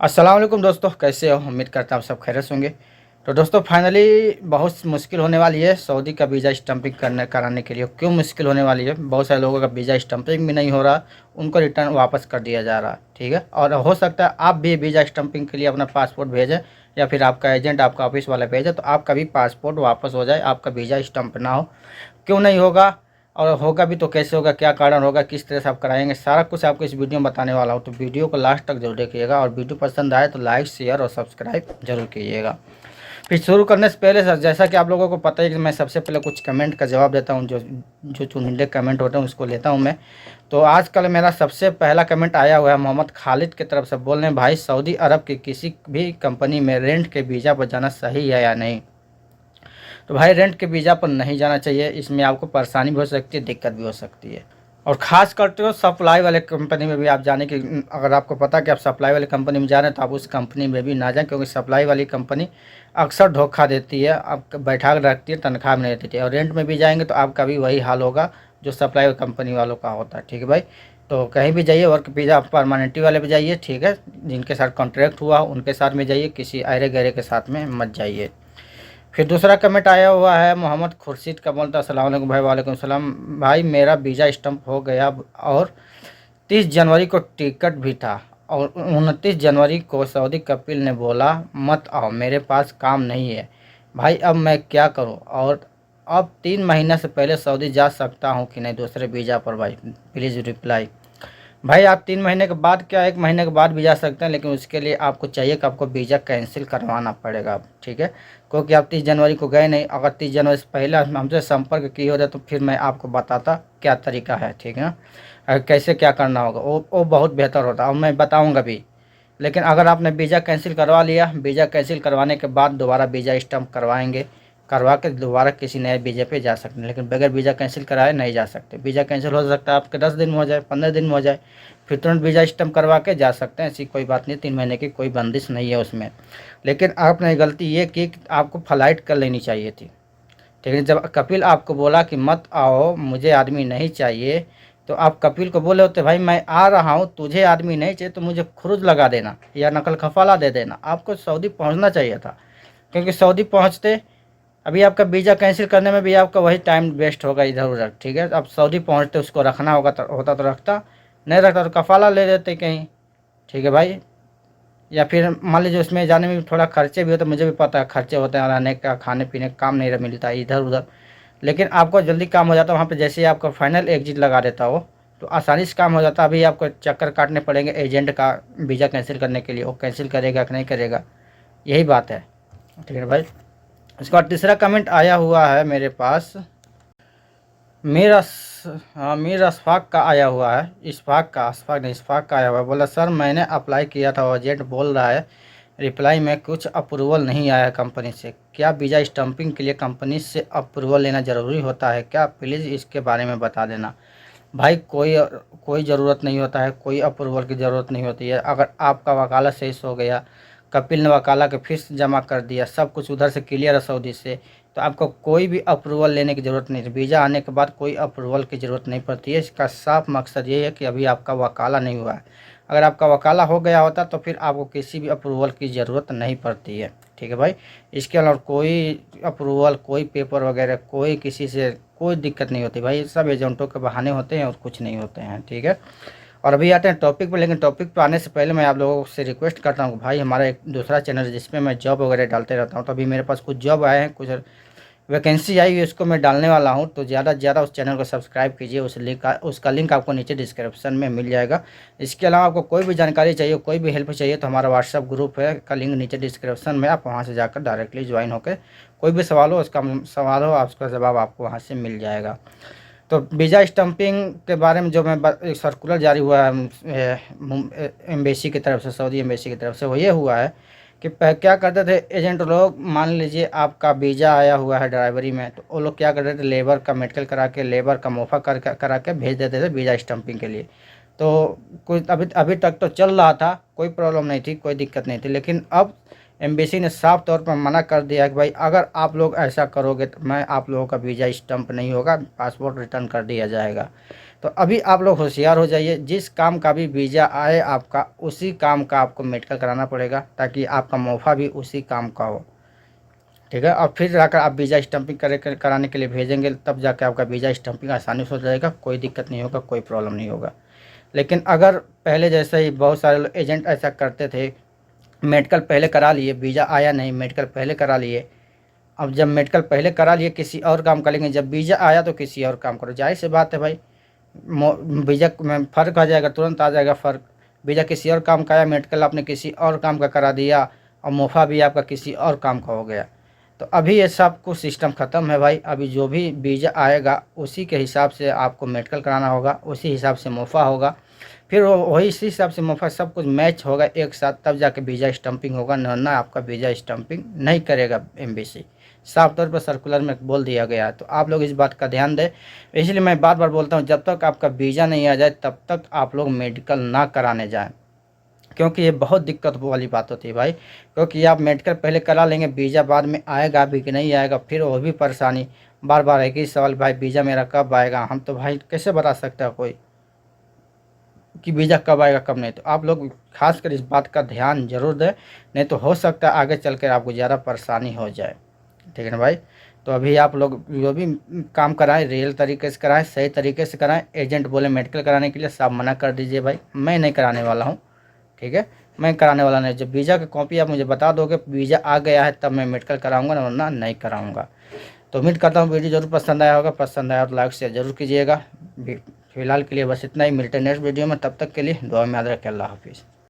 अस्सलाम वालेकुम दोस्तों, कैसे हो? उम्मीद करता हूँ सब खैरियत से होंगे। तो दोस्तों फाइनली बहुत मुश्किल होने वाली है सऊदी का वीज़ा स्टम्पिंग कराने के लिए। क्यों मुश्किल होने वाली है? बहुत सारे लोगों का वीज़ा स्टम्पिंग भी नहीं हो रहा, उनको रिटर्न वापस कर दिया जा रहा है। ठीक है, और हो सकता है आप भी वीज़ा स्टम्पिंग के लिए अपना पासपोर्ट भेजें या फिर आपका एजेंट आपका ऑफिस वाला भेजे तो आपका भी पासपोर्ट वापस हो जाए, आपका वीज़ा स्टम्प ना हो। क्यों नहीं होगा और होगा भी तो कैसे होगा, क्या कारण होगा, किस तरह से आप कराएंगे, सारा कुछ आपको इस वीडियो में बताने वाला हूँ। तो वीडियो को लास्ट तक जरूर देखिएगा और वीडियो पसंद आए तो लाइक शेयर और सब्सक्राइब जरूर कीजिएगा। फिर शुरू करने से पहले सर, जैसा कि आप लोगों को पता है कि मैं सबसे पहले कुछ कमेंट का जवाब देता हूँ, जो जो चुनिंदे कमेंट होते हैं उसको लेता हूँ मैं। तो आजकल मेरा सबसे पहला कमेंट आया हुआ है मोहम्मद खालिद की तरफ से। बोल रहे हैं भाई, सऊदी अरब की किसी भी कंपनी में रेंट के वीज़ा पर जाना सही है या नहीं? तो भाई रेंट के वीज़ा पर नहीं जाना चाहिए, इसमें आपको परेशानी भी हो सकती है, दिक्कत भी हो सकती है। और ख़ास करके तो सप्लाई वाले कंपनी में भी आप जाने की, अगर आपको पता कि आप सप्लाई वाली कंपनी में जा रहे हैं तो आप उस कंपनी में भी ना जाएं, क्योंकि सप्लाई वाली कंपनी अक्सर धोखा देती है, आपको बैठा के रखती है, तनख्वाह में नहीं देती है। और रेंट में भी जाएंगे तो आपका भी वही हाल होगा जो सप्लाई कंपनी वालों का होता है। ठीक है भाई, तो कहीं भी जाइए वर्क वीज़ा परमानेंटी वाले पे जाइए। ठीक है, जिनके साथ कॉन्ट्रैक्ट हुआ उनके साथ में जाइए, किसी अरे गहरे के साथ में मत जाइए। फिर दूसरा कमेंट आया हुआ है मोहम्मद खुर्शीद का, बोलता अस्सलाम वालेकुम भाई। वालेकुम सलाम भाई, मेरा वीज़ा स्टम्प हो गया और 30 जनवरी को टिकट भी था और 29 जनवरी को सऊदी कपिल ने बोला मत आओ, मेरे पास काम नहीं है। भाई अब मैं क्या करूं? और अब 3 महीने से पहले सऊदी जा सकता हूं कि नहीं दूसरे वीज़ा पर? भाई प्लीज़ रिप्लाई। भाई आप 3 महीने के बाद क्या 1 महीने के बाद भी जा सकते हैं, लेकिन उसके लिए आपको चाहिए कि आपको वीज़ा कैंसिल करवाना पड़ेगा। ठीक है, क्योंकि आप 30 जनवरी को गए नहीं। अगर 30 जनवरी से पहले हमसे संपर्क किए होते तो फिर मैं आपको बताता क्या तरीका है। ठीक है ना, कैसे क्या करना होगा, वो बहुत बेहतर होता और मैं बताऊँगा भी। लेकिन अगर आपने वीज़ा कैंसिल करवा लिया, वीज़ा कैंसिल करवाने के बाद दोबारा वीज़ा स्टम्प करवाएंगे, करवा के दोबारा किसी नए वीज़े पे जा सकते हैं, लेकिन बगैर वीज़ा कैंसिल कराए नहीं जा सकते। वीज़ा कैंसिल हो सकता है आपके 10 दिन में हो जाए, 15 दिन में हो जाए, फिर तुरंत वीज़ा स्टम्प करवा के जा सकते हैं, ऐसी कोई बात नहीं। 3 महीने की कोई बंदिश नहीं है उसमें। लेकिन आपने गलती ये की कि आपको फ्लाइट कर लेनी चाहिए थी। ठीक है, जब कपिल आपको बोला कि मत आओ, मुझे आदमी नहीं चाहिए, तो आप कपिल को बोले होते भाई मैं आ रहा हूँ, तुझे आदमी नहीं चाहिए तो मुझे खुरुज लगा देना या नकल खफाला दे देना। आपको सऊदी पहुँचना चाहिए था, क्योंकि सऊदी पहुँचते अभी आपका वीज़ा कैंसिल करने में भी आपका वही टाइम वेस्ट होगा इधर उधर। ठीक है, अब सऊदी पहुँचते उसको रखना होगा तो होता तो रखता, नहीं रखता तो कफाला ले लेते कहीं। ठीक है भाई, या फिर मान लीजिए उसमें जाने में भी थोड़ा खर्चे भी होते, मुझे भी पता है खर्चे होते हैं, रहने का खाने पीने का काम नहीं मिलता है इधर उधर। लेकिन आपको जल्दी काम हो जाता है वहाँ पे, जैसे ही आपका फाइनल एग्जिट लगा देता हो तो आसानी से काम हो जाता है। अभी आपको चक्कर काटने पड़ेंगे एजेंट का वीज़ा कैंसिल करने के लिए, वो कैंसिल करेगा कि नहीं करेगा, यही बात है। ठीक है भाई, उसके बाद तीसरा कमेंट आया हुआ है मेरे पास, हाँ मीर अशफाक का आया हुआ है। इशफाक का, अशफाक नहीं इशफाक का आया हुआ है। बोला सर मैंने अप्लाई किया था, एजेंट बोल रहा है रिप्लाई में कुछ अप्रूवल नहीं आया कंपनी से। क्या वीज़ा स्टम्पिंग के लिए कंपनी से अप्रूवल लेना ज़रूरी होता है क्या? प्लीज़ इसके बारे में बता देना। भाई कोई ज़रूरत नहीं होता है, कोई अप्रूवल की ज़रूरत नहीं होती है। अगर आपका वकालत सही से हो गया, कपिल ने वकाला के फीस जमा कर दिया, सब कुछ उधर से क्लियर है सऊदी से, तो आपको कोई भी अप्रूवल लेने की ज़रूरत नहीं है। वीज़ा आने के बाद कोई अप्रूवल की ज़रूरत नहीं पड़ती है। इसका साफ मकसद ये है कि अभी आपका वकाला नहीं हुआ है। अगर आपका वकाला हो गया होता तो फिर आपको किसी भी अप्रूवल की ज़रूरत नहीं पड़ती है। ठीक है भाई, इसके अलावा कोई अप्रूवल, कोई पेपर वगैरह, कोई किसी से कोई दिक्कत नहीं होती भाई। सब एजेंटों के बहाने होते हैं और कुछ नहीं होते हैं। ठीक है, और अभी आते हैं टॉपिक पर। लेकिन टॉपिक पर आने से पहले मैं आप लोगों से रिक्वेस्ट करता हूँ भाई, हमारा एक दूसरा चैनल है जिसमें मैं जॉब वगैरह डालते रहता हूँ। तो अभी मेरे पास कुछ जॉब आए हैं, कुछ वैकेंसी आई हुई, उसको मैं डालने वाला हूँ। तो ज़्यादा से ज़्यादा उस चैनल को सब्सक्राइब कीजिए, उसका लिंक आपको नीचे डिस्क्रिप्शन में मिल जाएगा। इसके अलावा आपको कोई भी जानकारी चाहिए, कोई भी हेल्प चाहिए, तो हमारा व्हाट्सअप ग्रुप है का लिंक नीचे डिस्क्रिप्शन में, आप वहाँ से जाकर डायरेक्टली ज्वाइन होकर कोई भी सवाल हो उसका जवाब आपको वहाँ से मिल जाएगा। तो वीज़ा स्टम्पिंग के बारे में जो मैं एक सर्कुलर जारी हुआ है एम्बेसी की तरफ से, सऊदी एम्बेसी की तरफ से, वो ये हुआ है कि क्या करते थे एजेंट लोग, मान लीजिए आपका वीज़ा आया हुआ है ड्राइवरी में, तो वो लोग क्या करते थे लेबर का मेडिकल करा के, लेबर का मोफा करा के भेज देते थे वीज़ा स्टम्पिंग के लिए। तो कुछ अभी अभी तक तो चल रहा था, कोई प्रॉब्लम नहीं थी, कोई दिक्कत नहीं थी। लेकिन अब एम्बेसी ने साफ तौर पर मना कर दिया कि भाई अगर आप लोग ऐसा करोगे तो मैं आप लोगों का वीज़ा स्टम्प नहीं होगा, पासपोर्ट रिटर्न कर दिया जाएगा। तो अभी आप लोग होशियार हो जाइए, जिस काम का भी वीज़ा आए आपका, उसी काम का आपको मेडिकल कराना पड़ेगा, ताकि आपका मुनाफा भी उसी काम का हो। ठीक है, और फिर जाकर आप वीज़ा स्टम्पिंग कराने के लिए भेजेंगे, तब जाकर आपका वीज़ा स्टम्पिंग आसानी से हो जाएगा, कोई दिक्कत नहीं होगा, कोई प्रॉब्लम नहीं होगा। लेकिन अगर पहले जैसे ही बहुत सारे लोग एजेंट ऐसा करते थे, मेडिकल पहले करा लिए, वीज़ा आया नहीं, मेडिकल पहले करा लिए, अब जब मेडिकल पहले करा लिए किसी और काम करेंगे, जब वीज़ा आया तो किसी और काम करो। जाहिर सी बात है भाई, वीज़ा में फ़र्क आ जाएगा, तुरंत आ जाएगा फ़र्क। वीज़ा किसी और काम का आया, मेडिकल आपने किसी और काम का करा दिया, और मुनाफा भी आपका किसी और काम का हो गया। तो अभी ये सब कुछ सिस्टम ख़त्म है भाई। अभी जो भी वीज़ा आएगा उसी के हिसाब से आपको मेडिकल कराना होगा, उसी हिसाब से मुनाफा होगा, फिर वही इसी हिसाब से मुनाफा सब कुछ मैच होगा एक साथ, तब जाके वीज़ा स्टम्पिंग होगा, वरना आपका वीज़ा स्टम्पिंग नहीं करेगा एम्बेसी। साफ तौर पर सर्कुलर में बोल दिया गया है, तो आप लोग इस बात का ध्यान दें। इसलिए मैं बार बार बोलता हूँ, जब तक आपका वीज़ा नहीं आ जाए तब तक आप लोग मेडिकल ना कराने जाएं, क्योंकि ये बहुत दिक्कत वाली बात होती है भाई। क्योंकि आप मेडिकल पहले करा लेंगे, वीज़ा बाद में आएगा भी कि नहीं आएगा, फिर वो भी परेशानी। बार बार एक ही सवाल, भाई वीज़ा मेरा कब आएगा, हम तो भाई कैसे बता सकता है कोई कि वीज़ा कब आएगा कब नहीं। तो आप लोग खासकर इस बात का ध्यान जरूर दें, नहीं तो हो सकता है आगे चल कर आपको ज़्यादा परेशानी हो जाए। ठीक है ना भाई। तो अभी आप लोग जो भी काम कराएं, रियल तरीके से कराएं, सही तरीके से कराएं। एजेंट बोले मेडिकल कराने के लिए, सब मना कर दीजिए भाई, मैं नहीं कराने वाला हूँ। ठीक है, मैं कराने वाला नहीं। जब वीज़ा की कॉपी आप मुझे बता दोगे वीज़ा आ गया है, तब मैं मेडिकल कराऊंगा, ना वरना नहीं कराऊंगा। तो उम्मीद करता हूँ वीडियो जरूर पसंद आया होगा, पसंद आया तो लाइक शेयर जरूर कीजिएगा। फिलहाल के लिए बस इतना ही, मिलते हैं नेक्स्ट वीडियो में, तब तक के लिए दुआ में याद रखें। अल्लाह हाफिज़।